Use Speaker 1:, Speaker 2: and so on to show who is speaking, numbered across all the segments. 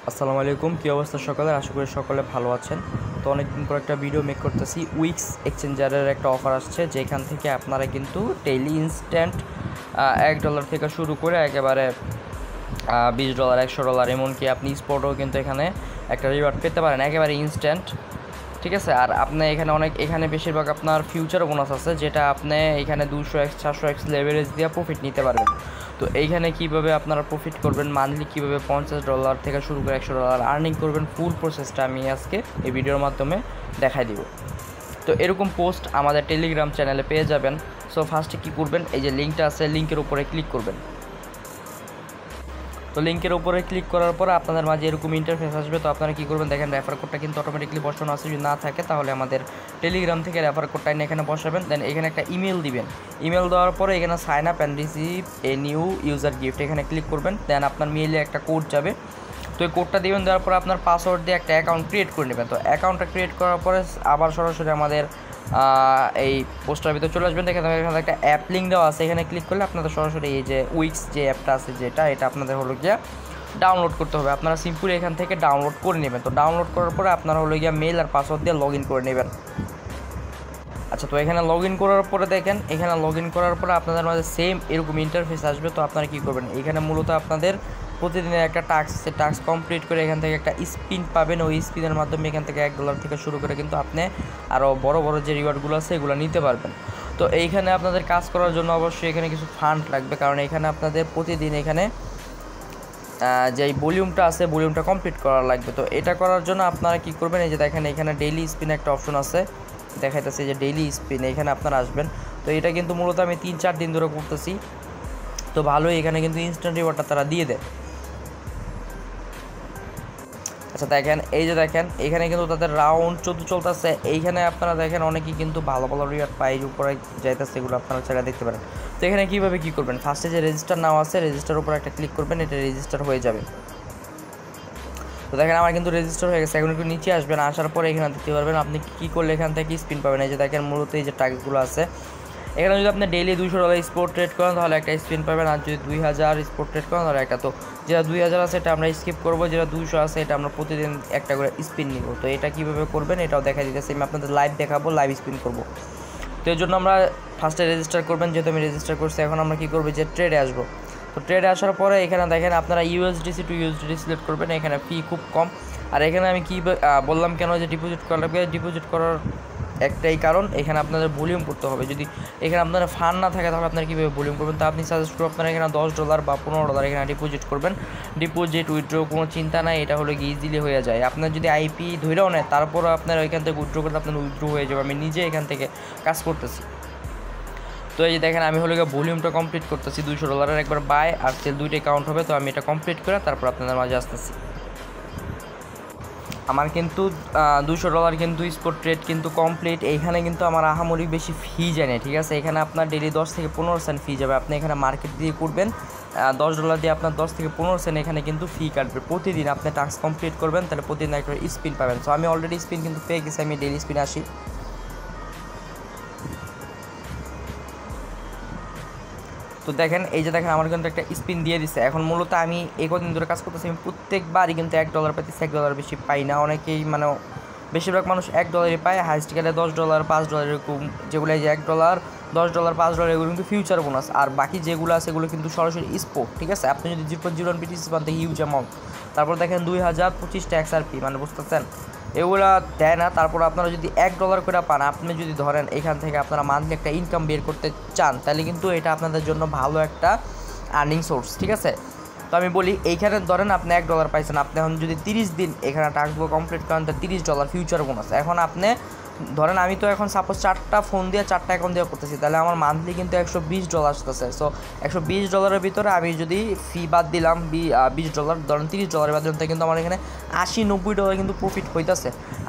Speaker 1: আসসালামু আলাইকুম, কী অবস্থা সকলের? আশা করি সকলে ভালো আছেন। তো অনেকদিন পর একটা ভিডিও মেক করতেছি। উইক্স এক্সচেঞ্জারের একটা অফার আসছে, যেখান থেকে আপনারা কিন্তু ডেইলি ইনস্ট্যান্ট $1 থেকে শুরু করে একেবারে $20, $100, এমনকি আপনি স্পটও কিন্তু এখানে একটা রিওয়ার্ড পেতে পারেন একেবারে ইনস্ট্যান্ট। ঠিক আছে, আর আপনি এখানে বেশিরভাগ আপনার ফিউচার বোনাস আছে, যেটা আপনি এখানে 200x 400x লেভারেজ দিয়ে প্রফিট নিতে পারবেন। তো এইখানে কিভাবে আপনারা প্রফিট করবেন, মান্থলি কীভাবে $50 থেকে শুরু করে $100 আর্নিং করবেন, ফুল প্রসেসটা আমি আজকে এই ভিডিওর মাধ্যমে দেখাই দিব। তো এরকম পোস্ট আমাদের টেলিগ্রাম চ্যানেলে পেয়ে যাবেন। সো ফার্স্টে কী করবেন, এই যে লিঙ্কটা আছে, লিঙ্কের উপরে ক্লিক করবেন। তো লিঙ্কের উপরে ক্লিক করার পর আপনাদের মাঝে এরকম ইন্টারফেস আসবে। তো আপনারা কী করবেন, দেখেন রেফার কোডটা কিন্তু অটোমেটিকলি বসানো আছে। যদি না থাকে তাহলে আমাদের টেলিগ্রাম থেকে রেফার কোডটা এখানে বসাবেন। দেন এখানে একটা ইমেল দিবেন। ইমেল দেওয়ার পরে এখানে sign up and receive a new user gift এখানে ক্লিক করবেন। দেন আপনার মেইলে একটা কোড যাবে। তো এই কোডটা দিবেন, দেওয়ার পর আপনার পাসওয়ার্ড দিয়ে একটা অ্যাকাউন্ট ক্রিয়েট করে নেবেন। তো অ্যাকাউন্টটা ক্রিয়েট করার পরে আবার সরাসরি আমাদের এই পোস্টার ভিতরে চলে আসবেন। দেখেন এখানে একটা অ্যাপ লিঙ্ক দেওয়া আছে, এখানে ক্লিক করলে আপনাদের সরাসরি এই যে উইক্স যে অ্যাপটা আছে এটা আপনাদের হলো গিয়া ডাউনলোড করতে হবে। আপনারা সিম্পলি এখান থেকে ডাউনলোড করে নেবেন। তো ডাউনলোড করার পরে আপনারা হলো গিয়া মেল আর পাসওয়ার্ড দিয়ে লগ ইন করে নেবেন। আচ্ছা, তো এখানে লগ ইন করার পরে দেখেন, এখানে লগ ইন করার পরে আপনাদের মাঝে সেম এরকম ইন্টারফেস আসবে। তো আপনারা কী করবেন, এখানে মূলত আপনাদের প্রতিদিনের একটা টাস্ক, সে টাস্ক কমপ্লিট করে এখান থেকে একটা স্পিন পাবেন। ওই স্পিনের মাধ্যমে এখান থেকে $1 থেকে শুরু করে কিন্তু আপনি আরও বড় বড় যে রিওয়ার্ডগুলো আছে এগুলো নিতে পারবেন। তো এইখানে আপনাদের কাজ করার জন্য অবশ্যই এখানে কিছু ফান্ড লাগবে, কারণ এখানে আপনাদের প্রতিদিন এখানে যেই ভলিউমটা আছে ভলিউমটা কমপ্লিট করা লাগবে। তো এটা করার জন্য আপনারা কী করবেন, এই যে দেখেন এখানে ডেইলি স্পিন একটা অপশন আছে, দেখাইতেছে যে ডেইলি স্পিন, এখানে আপনারা আসবেন। তো এটা কিন্তু মূলত আমি 3-4 দিন ধরে করতেছি। তো ভালোই, এখানে কিন্তু ইনস্ট্যান্ট রিওয়ার্ডটা তারা দিয়ে দেয়। আচ্ছা দেখেন, এই যে দেখেন এখানে কিন্তু তাদের রাউন্ড 14 চলতেছে। এইখানে আপনারা দেখেন অনেকেই কিন্তু ভালো ভালো রিওয়ার্ড পাই উপরে যাইতেছে, এগুলো আপনারা ছেড়ে দেখতে পারেন। তো এখানে কীভাবে কী করবেন, ফার্স্টে যে রেজিস্টার নাও আছে, রেজিস্টার উপর একটা ক্লিক করবেন, এটা রেজিস্টার হয়ে যাবে। তো দেখেন আমার কিন্তু রেজিস্টার হয়ে গেছে। এখন একটু নিচে আসবেন, আসার পরে এখানে দেখতে পারবেন আপনি কী করলে এখান থেকে স্পিন পাবেন। এই যে দেখেন মূলত এই যে টাস্কগুলো আছে, এখানে যদি আপনি ডেইলি $200 স্পোর্ট ট্রেড করেন তাহলে একটা স্পিন পাবেন, আর যদি 2000 স্পোর্ট ট্রেড করেন তাহলে একটা। তো যেটা 2000 আছে এটা আমরা স্কিপ করবো, যেটা 200 আছে এটা আমরা প্রতিদিন একটা করে স্পিন নিব। তো এটা কীভাবে করবেন এটাও দেখা দিতেছে, আমি আপনাদের লাইভ দেখাবো, লাইভ স্পিন করবো। তো এর জন্য আমরা ফার্স্টে রেজিস্টার করবেন, যেহেতু আমি রেজিস্টার করছি। এখন আমরা কী করবো, যে ট্রেডে আসবো। তো ট্রেডে আসার পরে এখানে দেখেন আপনারা USDC টু USDT সিলেক্ট করবেন, এখানে ফি খুব কম। আর এখানে আমি কি বললাম কেন যে ডিপোজিট করা লাগবে, ডিপোজিট করার একটাই কারণ, এখানে আপনাদের ভলিউম করতে হবে। যদি এখানে আপনারা ফান্ড না থাকে তাহলে আপনারা কীভাবে ভলিউম করবেন, তো আপনি সাজেস্ট করবো আপনারা এখানে $10 বা $15 এখানে ডিপোজিট করবেন। ডিপোজিট উইথড্র কোনো চিন্তা নাই, এটা হলো গিয়ে ইজিলি হয়ে যায়। আপনার যদি আইপি ধরেও নেয় তারপরও আপনারা এখান থেকে উইথড্র করলে আপনার উইথড্র হয়ে যাবে। আমি নিজে এখান থেকে কাজ করতেছি। তো এই যে দেখেন আমি হলো গিয়ে ভলিউমটা কমপ্লিট করতেছি, $200 একবার বাই আর সেল দুইটাই কাউন্ট হবে। তো আমি এটা কমপ্লিট করে তারপর আপনাদের মাঝে আসতেছি। আমার কিন্তু $200 কিন্তু স্পট ট্রেড কিন্তু কমপ্লিট। এইখানে কিন্তু আমার আহামরি বেশি ফি যায় না, ঠিক আছে। এখানে আপনার ডেলি 10 থেকে 15 সেন্ট ফি যাবে। আপনি এখানে মার্কেট দিয়ে করবেন, $10 দিয়ে আপনার 10 থেকে 15 সেন্ট এখানে কিন্তু ফি কাটবে। প্রতিদিন আপনি টাস্ক কমপ্লিট করবেন, তাহলে প্রতিদিন একটা স্পিন পাবেন। সো আমি অলরেডি স্পিন কিন্তু পেয়ে গেছি, আমি ডেলি স্পিন আসি। তো দেখেন এই যে দেখেন আমার কিন্তু একটা স্পিন দিয়ে দিচ্ছে। এখন মূলত আমি এই কদিন ধরে কাজ করতেছি, আমি প্রত্যেকবারই কিন্তু $1 পাইতেছি, $1 বেশি পাই না। অনেকেই মানে বেশিরভাগ মানুষ $1 পায়, হাইস্ট গেলে $10, $5 এরকম। যেগুলো এই যে $1, $10, $5 এগুলো কিন্তু ফিউচার বোনাস। আর বাকি যেগুলো আছে এগুলো কিন্তু সরাসরি স্পোর্ট, ঠিক আছে। আপনি যদি 0.01 BTC পান তো হিউজ অ্যামাউন্ট। তারপর দেখেন 2025 XRP, মানে বুঝতেছেন এগুলা দেয় না। তারপর আপনারা যদি $1 করে পান, আপনি যদি ধরেন এখান থেকে আপনারা মান্থলি একটা ইনকাম বের করতে চান, তাহলে কিন্তু এটা আপনাদের জন্য ভালো একটা আর্নিং সোর্স, ঠিক আছে। তো আমি বলি এইখানে ধরেন আপনি $1 পাইছেন, আপনি এখন যদি 30 দিন এখানে টাস্কগুলো কমপ্লিট করেন তো $30 ফিউচার বোনাস। এখন আপনি ধরেন আমি তো এখন সাপোজ 4টা ফোন দিয়ে 4টা অ্যাকাউন্ট দিয়ে করতেছি, তাহলে আমার মান্থলি কিন্তু $120 আসতেছে। সো $120 ভিতরে আমি যদি ফি বাদ দিলাম $20, ধরেন $30 বাদ দিলাম, তাই কিন্তু আমার এখানে $80-90 কিন্তু প্রফিট হইতেছে।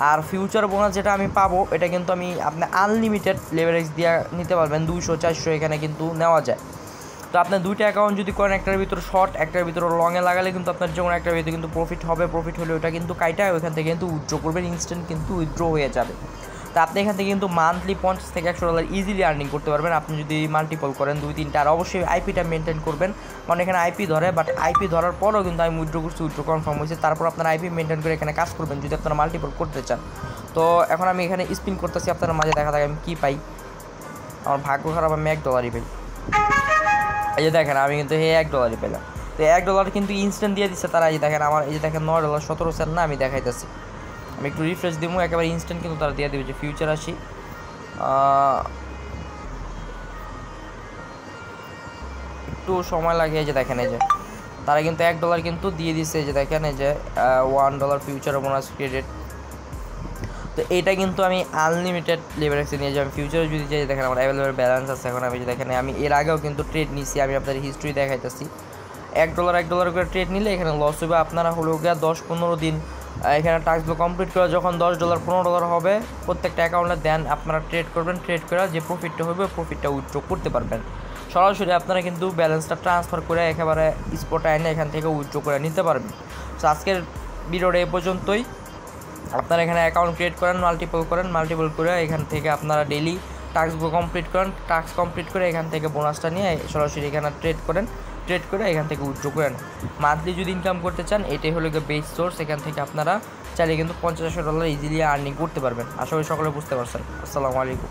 Speaker 1: আর ফিউচার বোনাস যেটা আমি পাবো এটা কিন্তু আমি আপনি আনলিমিটেড লেভারেজ দিয়ে নিতে পারবেন, 200-400 এখানে কিন্তু নেওয়া যায়। তো আপনার দুইটা অ্যাকাউন্ট যদি করেন, একটার ভিতরে শর্ট একটার ভিতরে লংয়ে লাগালে কিন্তু আপনার যে কোনো একটার ভিতরে কিন্তু প্রফিট হবে। প্রফিট হলে ওটা কিন্তু কাইটা ওইখান থেকে কিন্তু উইথড্র করবেন, ইনস্ট্যান্ট কিন্তু উইথড্র হয়ে যাবে। তো আপনি এখান থেকে কিন্তু মান্থলি $50 থেকে $100 ইজিলি আর্নিং করতে পারবেন আপনি যদি মাল্টিপল করেন 2-3টা। আর অবশ্যই আইপিটা মেনটেন করবেন, কারণ এখানে আইপি ধরে, বাট আইপি ধরার পরও কিন্তু আমি উইথড্র করছি, উইথড্র কনফার্ম হয়েছে। তারপর আপনারা আইপি মেনটেন করে এখানে কাজ করবেন যদি আপনারা মাল্টিপল করতে চান। তো এখন আমি এখানে স্পিন করতেছি আপনার মাঝে, দেখা থাকে আমি কী পাই। আমার ভাগ্য খারাপ, আমি $1 পাই। এই যে দেখেন আমি কিন্তু $1 পেলাম। তো $1 কিন্তু ইনস্ট্যান্ট দিয়ে দিচ্ছে তারা। এই যে দেখেন আমার, এই যে দেখেন $9.17 না, আমি দেখাইতেছি। আমি একটু রিফ্রেশ দিব, একেবারে ইনস্ট্যান্ট কিন্তু তারা দিয়ে দেবে। যে ফিউচার আসি, একটু সময় লাগে। এই যে দেখেন, এই যে তারা কিন্তু $1 কিন্তু দিয়ে দিচ্ছে। এই যে দেখেন, এই যে $1 ফিউচার বোনাস ক্রেডিট। তো এটা কিন্তু আমি আনলিমিটেড লেভারেজে নিয়ে যাই। আমি ফিউচারে যদি যাই, দেখেন আমার অ্যাভেলেবল ব্যালেন্স আছে। এখন আমি দেখেন আমি এর আগেও কিন্তু ট্রেড নিছি, আমি আপনাদের হিস্ট্রি দেখাইতেছি। $1 করে ট্রেড নিলে এখানে লস হবে। আপনারা হলো গিয়া 10-15 দিন এখানে টাস্কগুলো কমপ্লিট করে যখন $10 $15 হবে প্রত্যেকটা অ্যাকাউন্টে দেন, আপনারা ট্রেড করবেন। ট্রেড করে যে প্রফিটটা হবে প্রফিটটা উইথড্র করতে পারবেন। সরাসরি আপনারা কিন্তু ব্যালেন্সটা ট্রান্সফার করে একেবারে স্পটে এনে এখান থেকে উইথড্র করে নিতে পারবেন। তো আজকের ভিডিওটা এ পর্যন্তই। আপনারা এখানে অ্যাকাউন্ট ক্রিয়েট করেন, মাল্টিপল করে এখান থেকে আপনারা ডেইলি টাস্কগুলো কমপ্লিট করেন। টাস্ক কমপ্লিট করে এখান থেকে বোনাসটা নিয়ে সরাসরি এখানে ট্রেড করেন। ট্রেড করে এখান থেকে উইথড্র করেন। মান্থলি যদি ইনকাম করতে চান, এটাই হলো গিয়ে বেস্ট সোর্স। এখান থেকে আপনারা চাইলে কিন্তু $50-100 ইজিলি আর্নিং করতে পারবেন। আশা করি সকলে বুঝতে পারছেন। আসসালামু আলাইকুম।